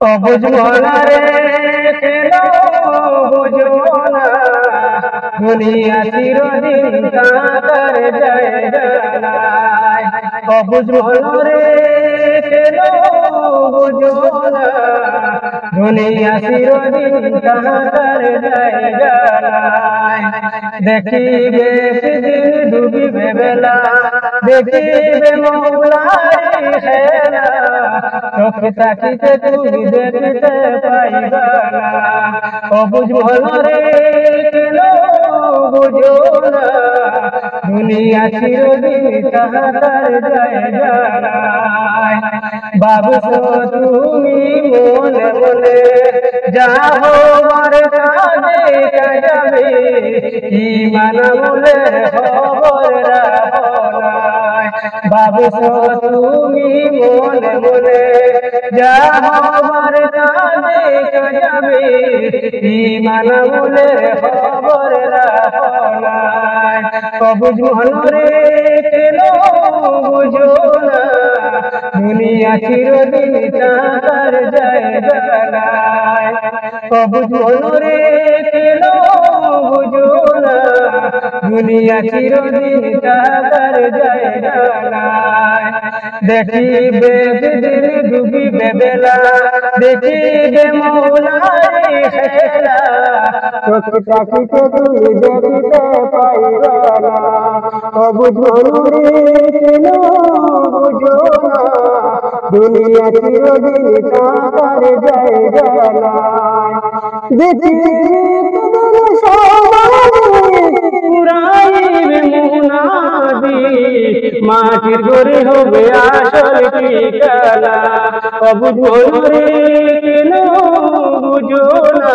অবুঝ মনারে কেন বুঝো না, দুনিয়া চিরদিন কাঁটার জায়গা নাই। অবুঝ মনারে কেন বুঝো না, দুনিয়া চিরদিন কাঁটার জায়গা নাই। দেখিবে সেদিন ডুবিবে বেলা, দেখিবে মৌলারি খেলা, চোখে তাকিতে তুমি দেখিতে পাইবা না। অবুঝ মনরে কেন বুঝো না, দুনিয়া চিরদিন কাঁটার জায়গা নাই। ভাবছো তুমি মনে মনে যাবো মার কাজে কাজাবে, ঈমান আমলের খবর রাখো নাই। ভাবছো তুমি মনে মনে যাবো মার কাজে কাজাবে, ঈমান আমলের খবর রাখো নাই। অবুঝ মনরে কেন বুঝো না, দুনিয়া চিরদিন কাঁটার জায়গা নাই। অবুঝ মনরে কেন বুঝো না, দুনিয়া চিরদিন কাঁটার জায়গা নাই। দেখিবে যেদিন ডুবিবে বেলা, দেখিবে মৌলারি খেলা, চোখে তাকিতে তুমি দেখিতে পাইবা না। অবুঝ মনরে কেন বুঝো না, দুনিয়া চিরদিন কাঁটার জায়গা নাই। দেখিবে সমাজে পুরাইবে মুনাদি, মাটির ঘরে হবে আসল ঠিকানা। অবুঝ মনরে কেন বুঝো না,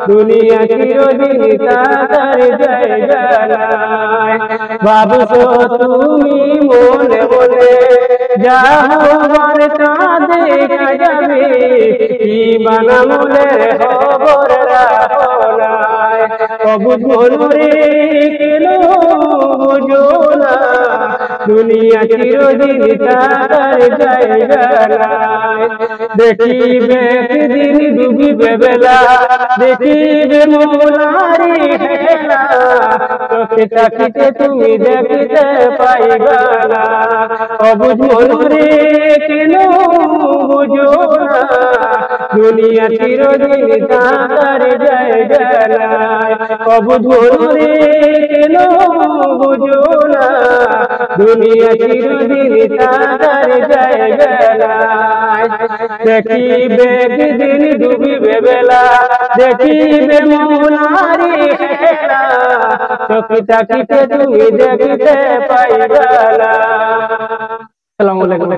দুনিয়া চিরদিন কাঁটার জায়গা নাই। ভাবছো তুমি মনে মনে যাবো মার কাঁধে কাজাবে, ঈমান আমলের খবর রাখো নাই। অবুঝ মনরে কেন বুঝো না, দুনিয়া চিরদিন কাঁটার জায়গা নাই। দেখিবে একদিন ডুবিবে বেলা, দেখিবে মৌলারি খেলা, চোখে তাকিতে তুমি দেখিতে পাইবা না। অবুঝ মনরে কেন বুঝো না, দুনিয়া চিরদিন কাঁটার জায়গা নাই। অবুঝ মনরে কেন বুঝো না, দুনিয়া চিরদিন কাঁটার জায়গা নাই। দেখিবে একদিন ডুবিবে বেলা, দেখিবে মৌলারি খেলা, চোখে তাকিতে তুমি দেখিতে পাইবা না। আসসালামু আলাইকুম।